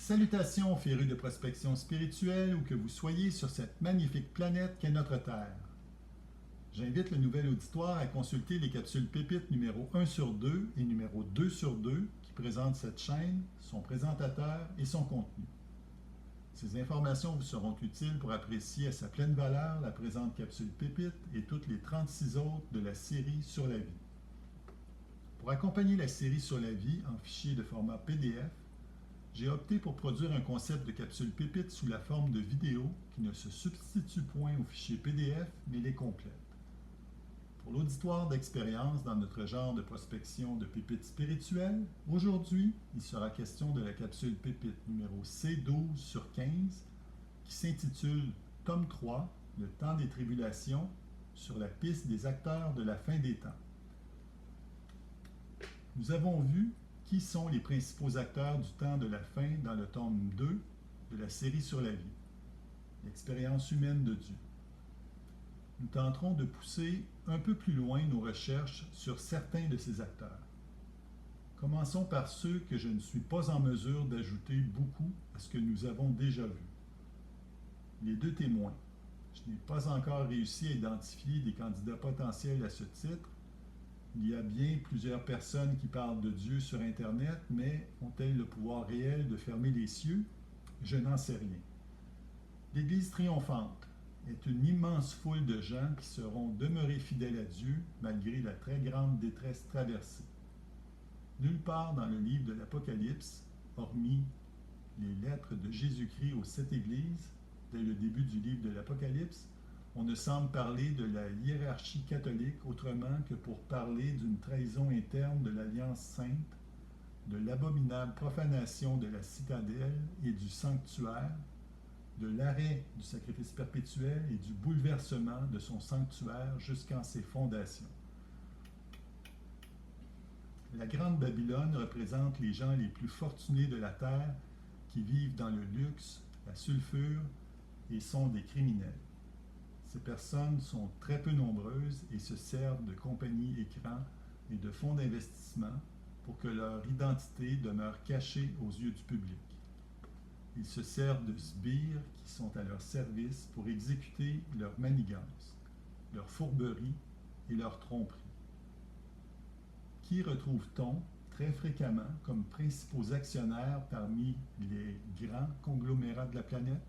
Salutations férus de prospection spirituelle où que vous soyez sur cette magnifique planète qu'est notre Terre. J'invite le nouvel auditoire à consulter les capsules pépites numéro 1 sur 2 et numéro 2 sur 2 qui présentent cette chaîne, son présentateur et son contenu. Ces informations vous seront utiles pour apprécier à sa pleine valeur la présente capsule pépite et toutes les 36 autres de la série sur la vie. Pour accompagner la série sur la vie en fichier de format PDF, j'ai opté pour produire un concept de capsule pépite sous la forme de vidéo qui ne se substitue point au fichier PDF mais les complète. Pour l'auditoire d'expérience dans notre genre de prospection de pépites spirituelles, aujourd'hui, il sera question de la capsule pépite numéro C12 sur 15 qui s'intitule Tome 3, le temps des tribulations, sur la piste des acteurs de la fin des temps. Nous avons vu qui sont les principaux acteurs du temps de la fin dans le tome 2 de la série sur la vie, l'expérience humaine de Dieu. Nous tenterons de pousser un peu plus loin nos recherches sur certains de ces acteurs. Commençons par ceux que je ne suis pas en mesure d'ajouter beaucoup à ce que nous avons déjà vu. Les deux témoins. Je n'ai pas encore réussi à identifier des candidats potentiels à ce titre. Il y a bien plusieurs personnes qui parlent de Dieu sur Internet, mais ont-elles le pouvoir réel de fermer les cieux? Je n'en sais rien. L'Église triomphante est une immense foule de gens qui seront demeurés fidèles à Dieu malgré la très grande détresse traversée. Nulle part dans le livre de l'Apocalypse, hormis les lettres de Jésus-Christ aux 7 églises, dès le début du livre de l'Apocalypse, on ne semble parler de la hiérarchie catholique autrement que pour parler d'une trahison interne de l'Alliance sainte, de l'abominable profanation de la citadelle et du sanctuaire, de l'arrêt du sacrifice perpétuel et du bouleversement de son sanctuaire jusqu'en ses fondations. La Grande Babylone représente les gens les plus fortunés de la terre qui vivent dans le luxe, la sulfure et sont des criminels. Ces personnes sont très peu nombreuses et se servent de compagnies écrans et de fonds d'investissement pour que leur identité demeure cachée aux yeux du public. Ils se servent de sbires qui sont à leur service pour exécuter leur manigance, leur fourberie et leur tromperie. Qui retrouve-t-on très fréquemment comme principaux actionnaires parmi les grands conglomérats de la planète?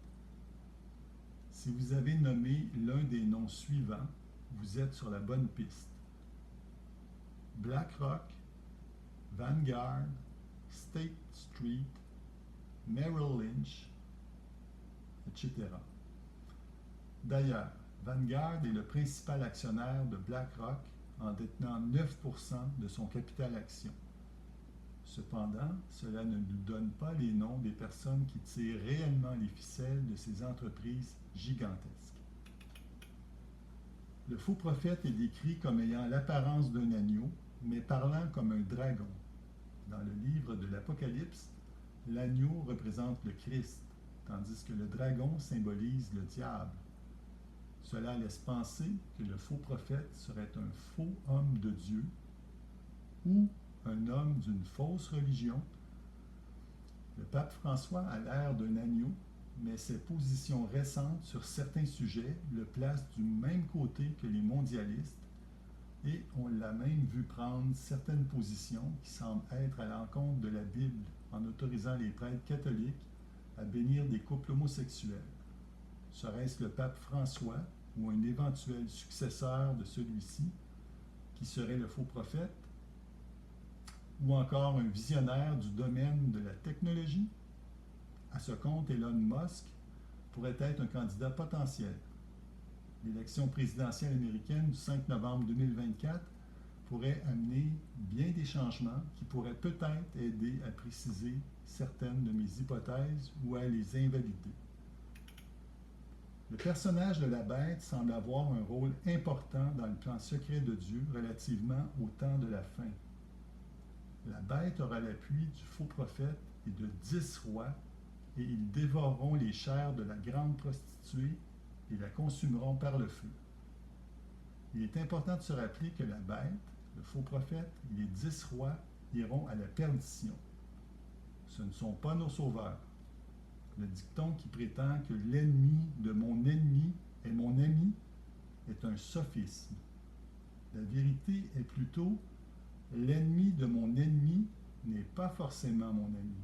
Si vous avez nommé l'un des noms suivants, vous êtes sur la bonne piste. BlackRock, Vanguard, State Street, Merrill Lynch, etc. D'ailleurs, Vanguard est le principal actionnaire de BlackRock en détenant 9% de son capital action. Cependant, cela ne nous donne pas les noms des personnes qui tirent réellement les ficelles de ces entreprises gigantesques. Le faux prophète est décrit comme ayant l'apparence d'un agneau, mais parlant comme un dragon. Dans le livre de l'Apocalypse, l'agneau représente le Christ, tandis que le dragon symbolise le diable. Cela laisse penser que le faux prophète serait un faux homme de Dieu ou un homme d'une fausse religion. Le pape François a l'air d'un agneau, mais ses positions récentes sur certains sujets le placent du même côté que les mondialistes et on l'a même vu prendre certaines positions qui semblent être à l'encontre de la Bible en autorisant les prêtres catholiques à bénir des couples homosexuels. Serait-ce le pape François ou un éventuel successeur de celui-ci qui serait le faux prophète? Ou encore un visionnaire du domaine de la technologie? À ce compte, Elon Musk pourrait être un candidat potentiel. L'élection présidentielle américaine du 5 novembre 2024 pourrait amener bien des changements qui pourraient peut-être aider à préciser certaines de mes hypothèses ou à les invalider. Le personnage de la bête semble avoir un rôle important dans le plan secret de Dieu relativement au temps de la fin. La bête aura l'appui du faux prophète et de 10 rois, et ils dévoreront les chairs de la grande prostituée et la consumeront par le feu. Il est important de se rappeler que la bête, le faux prophète et les 10 rois iront à la perdition. Ce ne sont pas nos sauveurs. Le dicton qui prétend que l'ennemi de mon ennemi est mon ami est un sophisme. La vérité est plutôt l'ennemi de mon ennemi n'est pas forcément mon ami.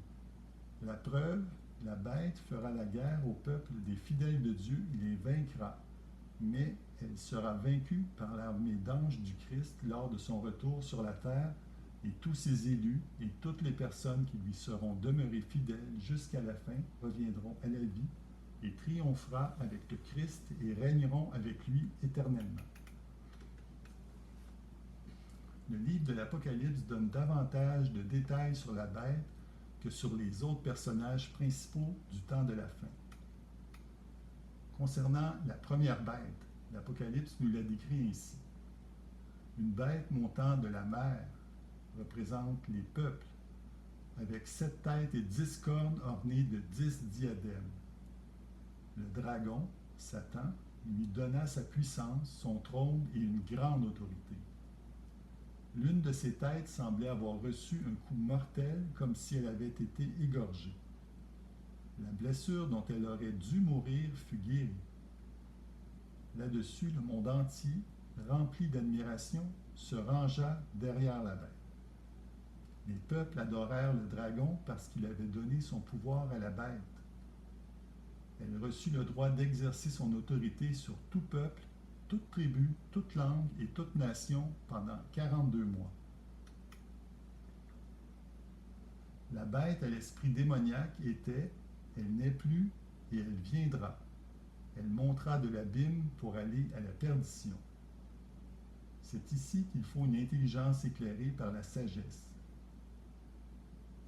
La preuve, la bête fera la guerre au peuple des fidèles de Dieu, il les vaincra, mais elle sera vaincue par l'armée d'anges du Christ lors de son retour sur la terre, et tous ses élus et toutes les personnes qui lui seront demeurées fidèles jusqu'à la fin reviendront à la vie et triomphera avec le Christ et régneront avec lui éternellement. Le livre de l'Apocalypse donne davantage de détails sur la bête que sur les autres personnages principaux du temps de la fin. Concernant la première bête, l'Apocalypse nous la décrit ainsi. Une bête montant de la mer représente les peuples, avec 7 têtes et 10 cornes ornées de 10 diadèmes. Le dragon, Satan, lui donna sa puissance, son trône et une grande autorité. L'une de ses têtes semblait avoir reçu un coup mortel comme si elle avait été égorgée. La blessure dont elle aurait dû mourir fut guérie. Là-dessus, le monde entier, rempli d'admiration, se rangea derrière la bête. Les peuples adorèrent le dragon parce qu'il avait donné son pouvoir à la bête. Elle reçut le droit d'exercer son autorité sur tout peuple, toute tribu, toute langue et toute nation pendant 42 mois. La bête à l'esprit démoniaque était, elle n'est plus et elle viendra. Elle montera de l'abîme pour aller à la perdition. C'est ici qu'il faut une intelligence éclairée par la sagesse.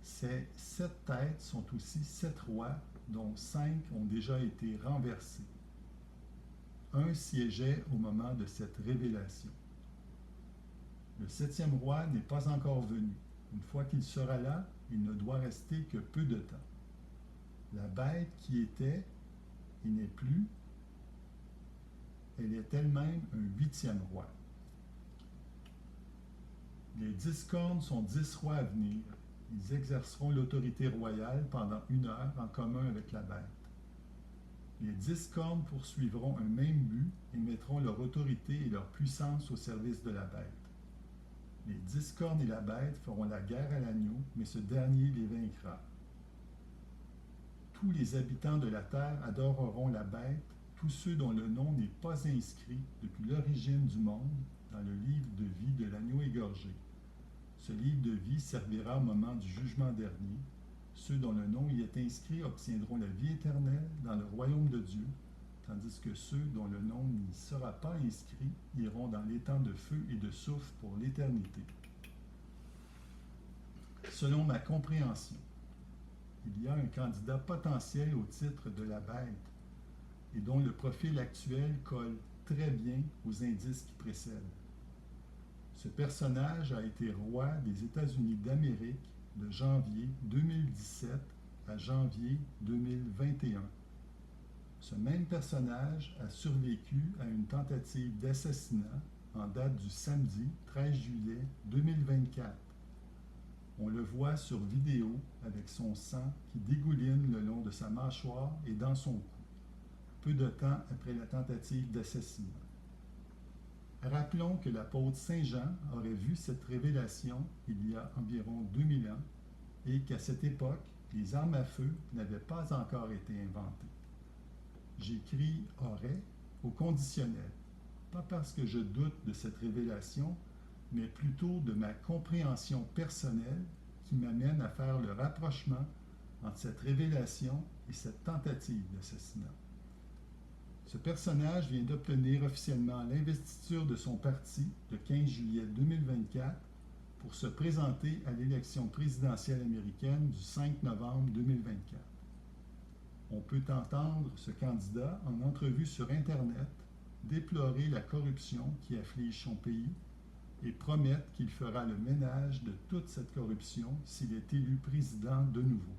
Ces 7 têtes sont aussi 7 rois, dont 5 ont déjà été renversés. Un siégeait au moment de cette révélation. Le 7e roi n'est pas encore venu. Une fois qu'il sera là, il ne doit rester que peu de temps. La bête qui était et n'est plus, elle est elle-même un 8e roi. Les 10 cornes sont 10 rois à venir. Ils exerceront l'autorité royale pendant 1 heure en commun avec la bête. Les 10 cornes poursuivront un même but et mettront leur autorité et leur puissance au service de la bête. Les 10 cornes et la bête feront la guerre à l'agneau, mais ce dernier les vaincra. Tous les habitants de la terre adoreront la bête, tous ceux dont le nom n'est pas inscrit depuis l'origine du monde dans le livre de vie de l'agneau égorgé. Ce livre de vie servira au moment du jugement dernier. Ceux dont le nom y est inscrit obtiendront la vie éternelle dans le royaume de Dieu, tandis que ceux dont le nom n'y sera pas inscrit iront dans l'étang de feu et de soufre pour l'éternité. Selon ma compréhension, il y a un candidat potentiel au titre de la bête et dont le profil actuel colle très bien aux indices qui précèdent. Ce personnage a été roi des États-Unis d'Amérique de janvier 2017 à janvier 2021. Ce même personnage a survécu à une tentative d'assassinat en date du samedi 13 juillet 2024. On le voit sur vidéo avec son sang qui dégouline le long de sa mâchoire et dans son cou, peu de temps après la tentative d'assassinat. Rappelons que l'apôtre Saint Jean aurait vu cette révélation il y a environ 2000 ans et qu'à cette époque, les armes à feu n'avaient pas encore été inventées. J'écris « aurait » au conditionnel, pas parce que je doute de cette révélation, mais plutôt de ma compréhension personnelle qui m'amène à faire le rapprochement entre cette révélation et cette tentative d'assassinat. Ce personnage vient d'obtenir officiellement l'investiture de son parti le 15 juillet 2024 pour se présenter à l'élection présidentielle américaine du 5 novembre 2024. On peut entendre ce candidat en entrevue sur Internet déplorer la corruption qui afflige son pays et promettre qu'il fera le ménage de toute cette corruption s'il est élu président de nouveau.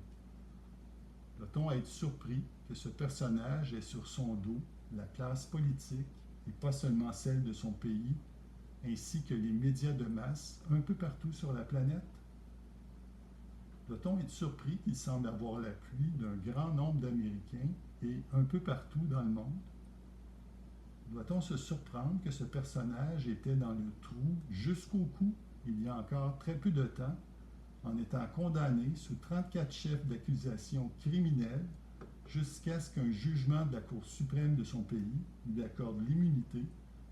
Doit-on être surpris que ce personnage ait sur son dos la classe politique, et pas seulement celle de son pays, ainsi que les médias de masse un peu partout sur la planète? Doit-on être surpris qu'il semble avoir l'appui d'un grand nombre d'Américains et un peu partout dans le monde? Doit-on se surprendre que ce personnage était dans le trou jusqu'au cou il y a encore très peu de temps, en étant condamné sous 34 chefs d'accusation criminels jusqu'à ce qu'un jugement de la Cour suprême de son pays lui accorde l'immunité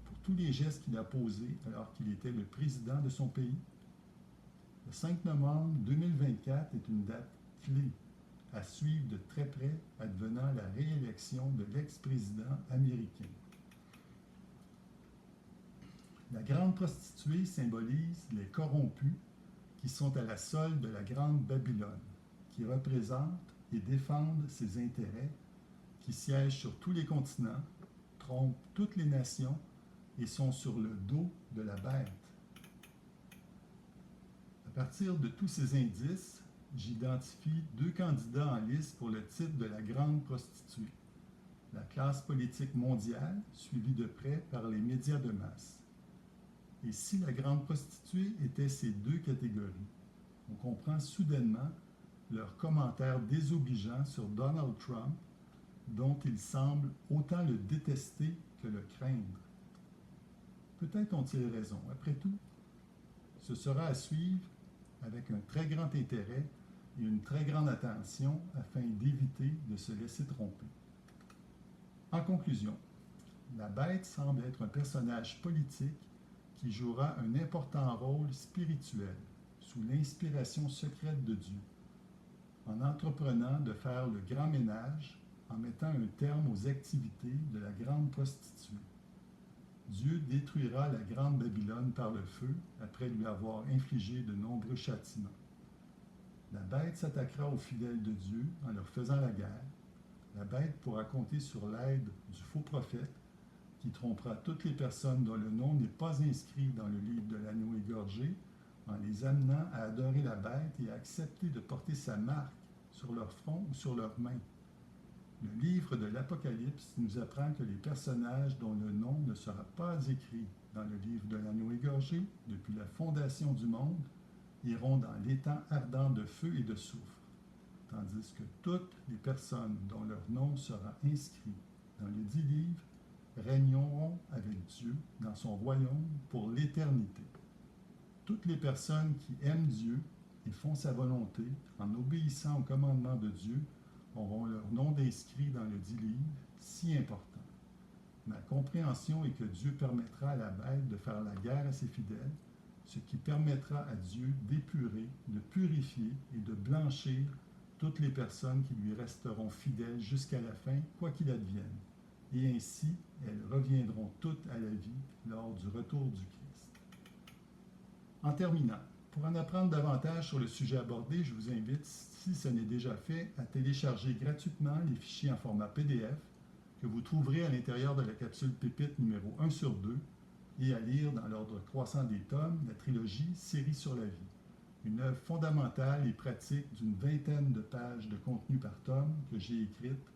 pour tous les gestes qu'il a posés alors qu'il était le président de son pays? Le 5 novembre 2024 est une date clé à suivre de très près advenant la réélection de l'ex-président américain. La grande prostituée symbolise les corrompus qui sont à la solde de la grande Babylone, qui représentent et défendent ses intérêts, qui siègent sur tous les continents, trompent toutes les nations et sont sur le dos de la bête. À partir de tous ces indices, j'identifie 2 candidats en lice pour le titre de la grande prostituée. La classe politique mondiale, suivie de près par les médias de masse. Et si la grande prostituée était ces 2 catégories, on comprend soudainement leurs commentaires désobligeants sur Donald Trump, dont ils semblent autant le détester que le craindre. Peut-être ont-ils raison. Après tout, ce sera à suivre avec un très grand intérêt et une très grande attention afin d'éviter de se laisser tromper. En conclusion, la bête semble être un personnage politique qui jouera un important rôle spirituel sous l'inspiration secrète de Dieu, en entreprenant de faire le grand ménage, en mettant un terme aux activités de la grande prostituée. Dieu détruira la grande Babylone par le feu après lui avoir infligé de nombreux châtiments. La bête s'attaquera aux fidèles de Dieu en leur faisant la guerre. La bête pourra compter sur l'aide du faux prophète qui trompera toutes les personnes dont le nom n'est pas inscrit dans le livre de l'agneau égorgé, en les amenant à adorer la bête et à accepter de porter sa marque sur leur front ou sur leurs mains. Le livre de l'Apocalypse nous apprend que les personnages dont le nom ne sera pas écrit dans le livre de l'agneau égorgé depuis la fondation du monde iront dans l'étang ardent de feu et de soufre, tandis que toutes les personnes dont leur nom sera inscrit dans les 10 livres régneront avec Dieu dans son royaume pour l'éternité. Toutes les personnes qui aiment Dieu et font sa volonté en obéissant au commandement de Dieu auront leur nom inscrit dans le 10 livres, si important. Ma compréhension est que Dieu permettra à la bête de faire la guerre à ses fidèles, ce qui permettra à Dieu d'épurer, de purifier et de blanchir toutes les personnes qui lui resteront fidèles jusqu'à la fin, quoi qu'il advienne. Et ainsi, elles reviendront toutes à la vie lors du retour du Christ. En terminant, pour en apprendre davantage sur le sujet abordé, je vous invite, si ce n'est déjà fait, à télécharger gratuitement les fichiers en format PDF que vous trouverez à l'intérieur de la capsule Pépite numéro 1 sur 2 et à lire dans l'ordre croissant des tomes la trilogie Série sur la vie, une œuvre fondamentale et pratique d'une 20aine de pages de contenu par tome que j'ai écrite.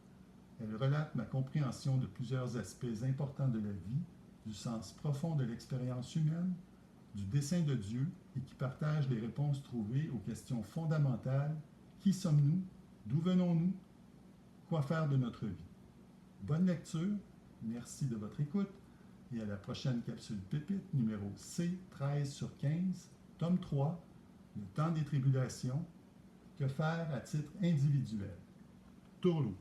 Elle relate ma compréhension de plusieurs aspects importants de la vie, du sens profond de l'expérience humaine, du dessein de Dieu et qui partage les réponses trouvées aux questions fondamentales: qui sommes-nous? D'où venons-nous? Quoi faire de notre vie? Bonne lecture, merci de votre écoute et à la prochaine capsule Pépite numéro C13 sur 15, tome 3, le temps des tribulations, que faire à titre individuel. Tourlou.